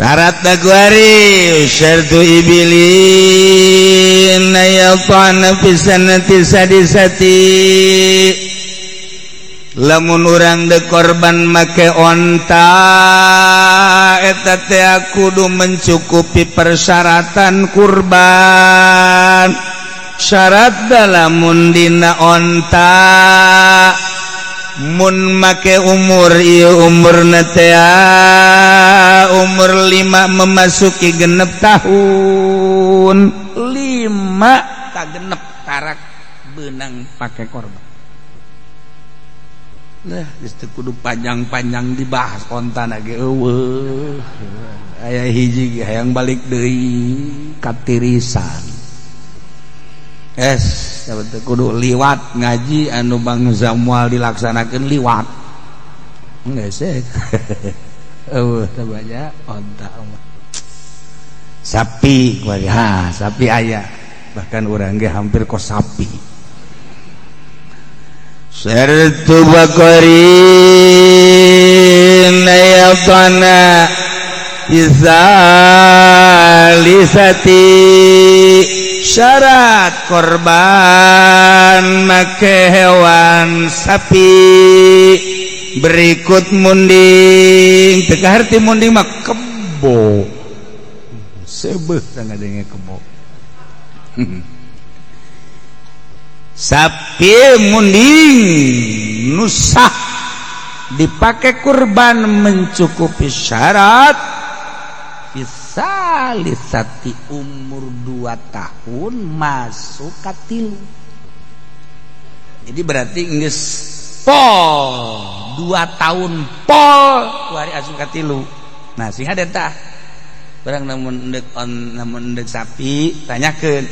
syarat daguari syartu ibilin ayatana pisanati sadisati lamun urang de korban make onta eta teh kudu mencukupi persyaratan kurban syarat lamun dina onta mun make umur ieu umurna teh umur 5 memasuki genep tahun 5 ka genep tarak beunang pake korban. Nah, geus teu kudu panjang-panjang dibahas ontana ge eueuh. Aya hiji ge hayang balik deui ka tirisan. Teu kudu liwat ngaji anu bangsa moal dilaksanakeun liwat. Geus eueuh teu baca onta. Sapi kuari sapi aya. Bahkan urang ge hampir kos sapi. Syartu baqarin ayatana izalisati syarat korban make hewan sapi berikut munding teu kaharti munding mah kebo sebeuh sangadenge kebo sapi munding nusah dipakai kurban mencukupi syarat bisa lisati umur 2 tahun masuk ka 3. Jadi berarti geus pol 2 tahun pol kuari asup ka 3. Nah sing hade tah barang namun endek sapi tanyakeun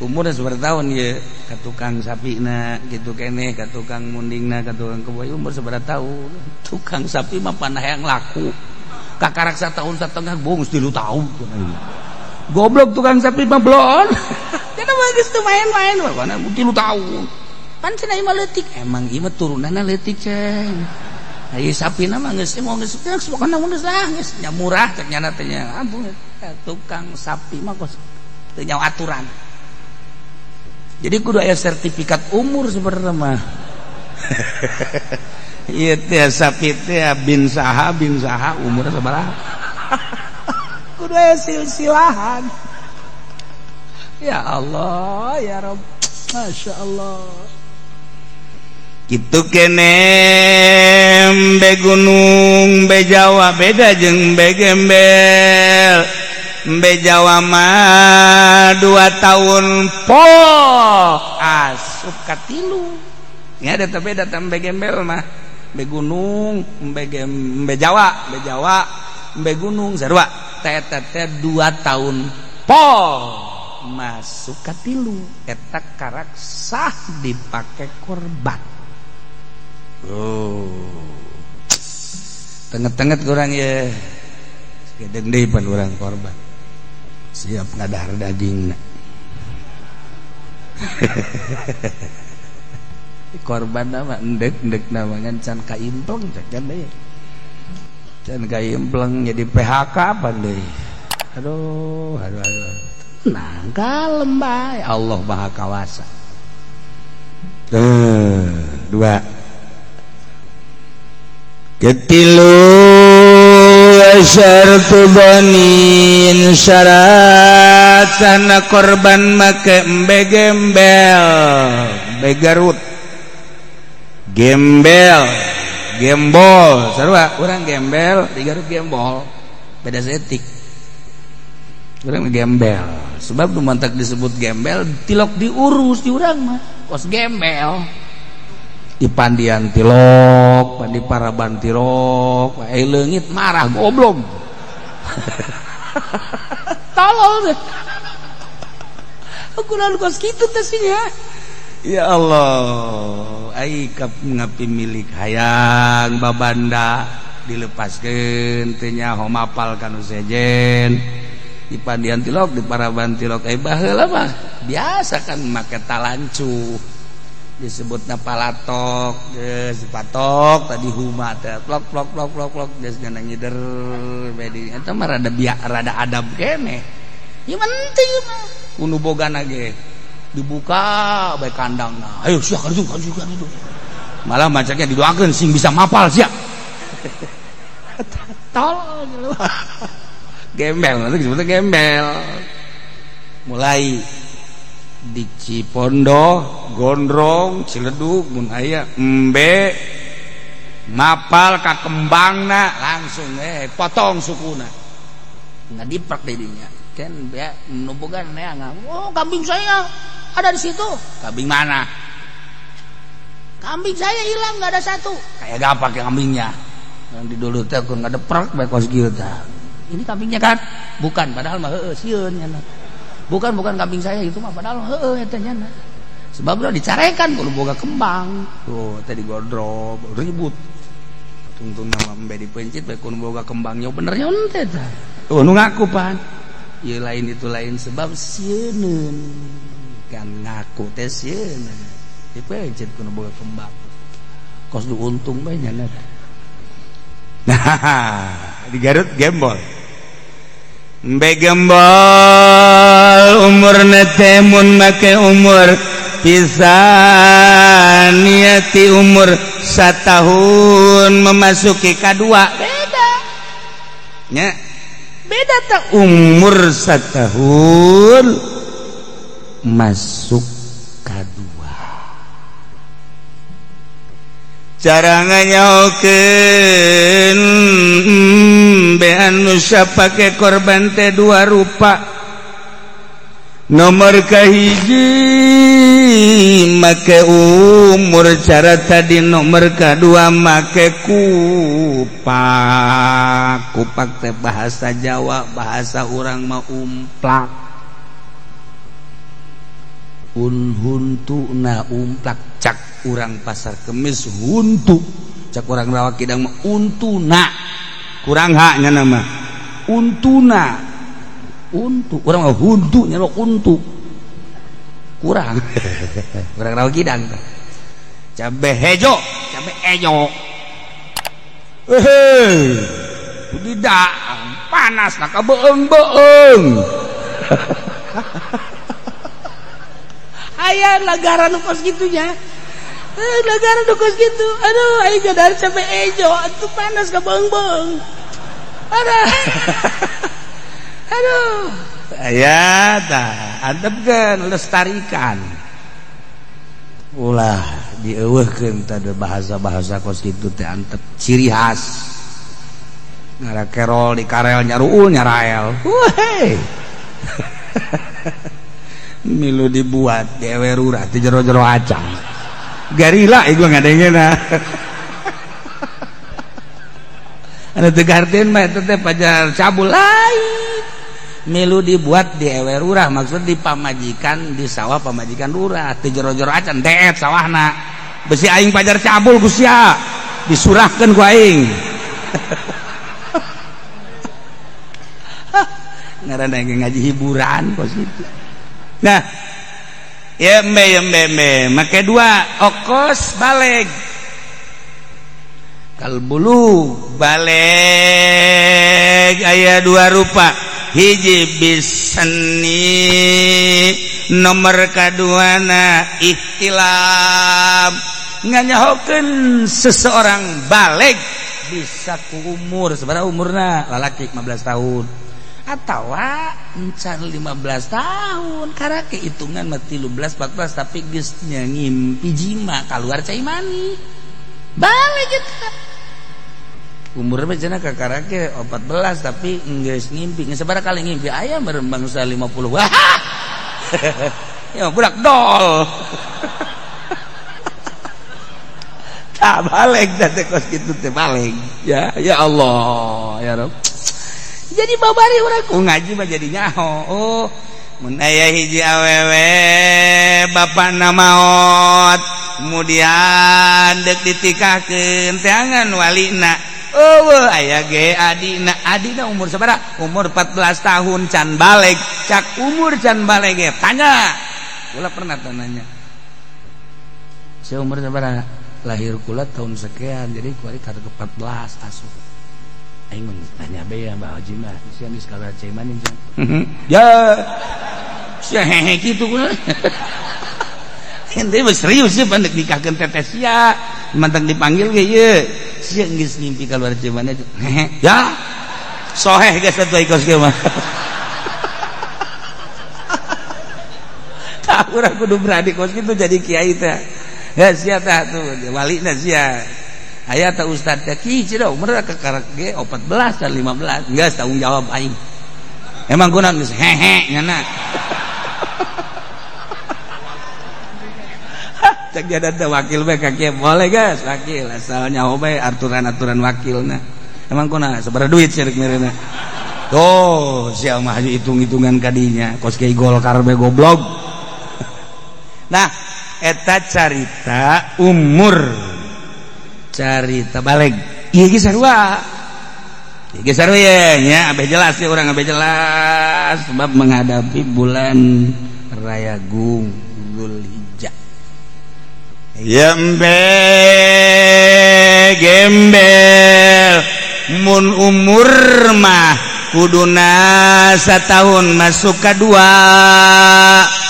umurnya seberapa tahun ya ke tukang sapina gitu kene ke tukang mundingna ke tukang keboi umur seberapa tahun tukang sapi mah panah yang laku kakarak 1 tahun 1,5 bongus 3 tahun goblok tukang sapi mah belon karena bagus tuh main-main karena 3 tahun pan cenah ieu mah leutik emang ieu mah turunanna leutik ceng ieu sapina mah geus mau geus pokona geus lah geus nya murah cek nyana teh nya ampun tukang sapi mah kos teu nyawa aturan. Jadi kudu aya sertifikat umur sebenarnya mah. Ieu teh sapi teh bin saha umurna sabaraha. Kudu aya silsilahan. Ya Allah, ya Rabb. Masya Allah. Kitu kene be gunung, be Jawa beda jeung be gembel. Mbe Jawa mah 2 tahun pol asup ka 3. Ya ada beda mbe gembel mah mbe gunung mbe Jawa mbe gunung sarua teh 2 tahun pol masuk ka 3 eta karak sah dipake korban. Tenget-tenget kurang ya gedeng deui pan urang korban siap ngadahar dagingna korban nama endek nama ngan can kaimpleng cek can deui can kaimpleng jadi PHK pan deui aduh nah kalem bae Allah Maha Kawasa. 2 ketilu syartu banin syarat sana korban make embe gembel be Garut gembol sarua urang gembel di Garut gembol beda setik urang gembel sebab nu mantak disebut gembel tilok diurus di urang mah kos gembel di pandian tilok, pandi paraban tilok, leungit marah goblok. Tolol deh. Aku lalu kos kitu teh nya. Ya Allah, ai ngapi milik hayang babanda dilepaskeun teh nya homapal kanu sejen. Di pandian tilok, di paraban tilok baheula mah biasa kan make talancu. disebutna palatok geus patok tadi huma teh plok geus ngana ngider bedi eta mah rada adab keneh ieu penting mah kudu bogana ge dibuka bae kandangna ayo sia kaju malah macaknya didoakeun sing bisa mapal sia tol gembel nanti disebutnya gembel mulai di Cipondo Gondrong Ciledug mun aya embe mapal ka kembangna langsung potong sukuna ngadiprak deui dinya kan ya nu boga neangan oh kambing saya ada di situ kambing mana kambing saya hilang enggak ada satu kayak gak pakai kambingnya yang di dulu teh kun ngadeprak bae kos kieu teh ini kambingnya kan bukan padahal mah heueuh sieun nya bukan kambing saya itu mah padahal heueuh eta nya sebab udah dicarekan kudu boga kembang tuh tadi godrog ribut tungtung nama embe dipencit bae kudu boga kembangnya bener nya teh tuh nu ngaku pan ieu lain itu lain sebab sieun kan ngaku teh sieun dipencit kudu boga kembang kos diuntung bae nya nah di Garut gembol embe gembol umurna teh mun make umur pisaniyati umur 1 tahun memasuki kadua beda nya beda tak umur 1 tahun masuk kadua cara nganyaokeun beanu sapake korban teh 2 rupa nomor kahiji make umur cara tadi nomor kedua make kupak teh bahasa Jawa bahasa urang mah umplak huntuna umplak cak urang pasar kemis huntu cak urang rawa kidang mah untuna kurang haknya nama untuna untuk orang huntu nyalo untuk kurang kurang rawa kidang cabe hejo cabe ejo tidak panas nak beeng aya negara nu kos gitunya negara nu kos gitu aduh aya jadar cabe ejo atuh panas ka beeng aduh aya tah antepkeun lestarikan ulah dieuweuhkeun teh bahasa-bahasa kos kitu teh antep ciri khas ngara kerol di karel nyaruul nyarael weh milu dibuat di ewe rurah di jero-jero acang garila ieu ngadengeuna anu teu garden mah eta teh pajar cabul lain milu dibuat di ewe rurah maksud di pamajikan di sawah pamajikan rurah teu jero-jero acan deet sawahna besi aing pajar cabul gusia disurahkeun ku aing ngaranna ngaji hiburan kos itu nah ya embe make 2 okos baleg kalbulu baleg aya 2 rupa hiji bisani nomor kaduana ihtilam nganyahokeun seseorang baleg bisa ku umur sabaraha umurna lalaki 15 tahun atawa encan 15 tahun karena kehitungan mah 13 14 tapi geus ngimpi jima keluar cai mani baleg eta umur mah cenah kakarake 14 tapi geus ngimpi geus sabaraha kali ngimpi aya bareng bangsa 50 wah ya budak dol tak baleg teh kos kitu teh baleg ya Allah ya Rabb jadi babari urang ku ngaji mah jadi nyaho oh mun aya hiji awewe bapana maot kemudian deuk ditikahkeun teh angan walina eueuh aya ge adina umur sabaraha umur 14 tahun can baleg cak umur can baleg ge tanya ulah pernah nanya saya umur berapa lahir kula tahun sekian jadi kuari kata ke 14 asuh aing tanya be ya Mbak Haji mah siang geus kalah cemanin ya sia hehe kitu kula ente mah serius ya pandek nikahkeun tetes sia mantang dipanggil ge ye sia geus ngimpi kaluar cemanin hehe ya soheh geus atuh ikos ge mah urang kudu berani kos kitu jadi kiai teh ya sia tah tuh walina sia aya teh ustad teh ki cidok umur ka karek ge 14 dan 15 geus tanggung jawab aing emang kunaon geus hehe nyana cek jadan teh wakil bae ka kieu boleh geus wakil asal nyaho bae aturan-aturan wakilna emang kunaon sabaraha duit ceuk mirena tuh sia mah hitung-hitungan kadinya kos kiai Golkar bae goblok. Nah eta carita umur carita balik ieu ge sarua nya abeh jelas ya urang abeh jelas sebab menghadapi bulan raya Dzulhijjah gembel mun umur mah kuduna satahun masuk ka 2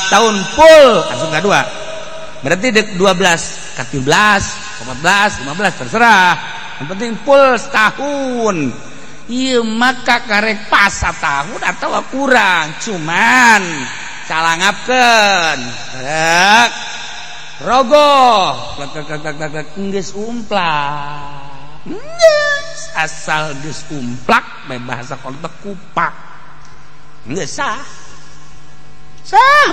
tahun full masuk ka 2 berarti 12 ka 13 14 15 terserah yang penting full setahun ieu maka karek pas satahun atau kurang cuman calangapkeun rek rogoh geus umplak geus asal geus umplak bae bahasa kolot kupak geus sah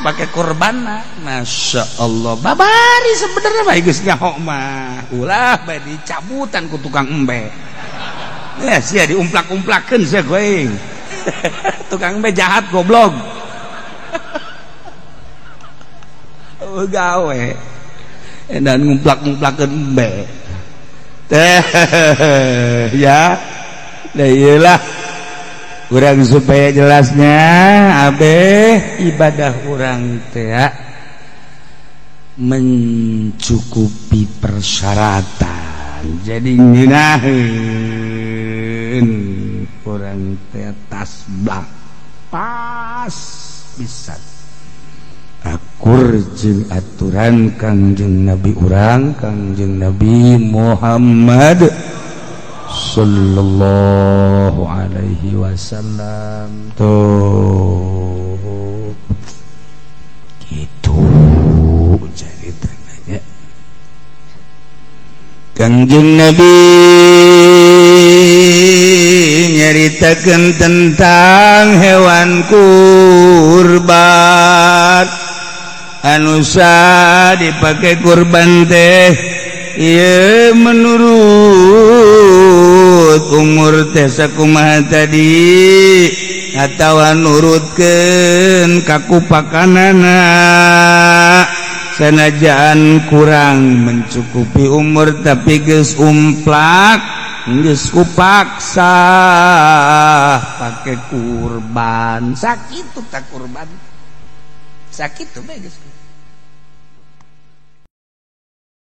pakai kurban mah Masya Allah babari sebenarnya bae geus nyaho mah ulah bae dicabutan ku tukang embe ya sia diumplak-umplakeun sia going tukang embe jahat goblok gawe dan ngumplak-ngumplakeun embe teh ya da ieulah urang supaya jelasnya abeh ibadah urang teh mencukupi persyaratan jadi ngeunaheun urang teh tasbih pas bisa akur jeung aturan Kangjeng Nabi urang Kangjeng Nabi Muhammad sallallahu alaihi wasallam tuh gitu ceritanya Kangjeng Nabi nyaritakeun tentang hewan kurban anu dipake kurban teh ieu menurut umur teh sakumaha tadi atawa nurutkeun kakupakanana sanajan kurang mencukupi umur tapi geus umplak geus kupaksa pake kurban sakitu tak kurban sakitu bae geus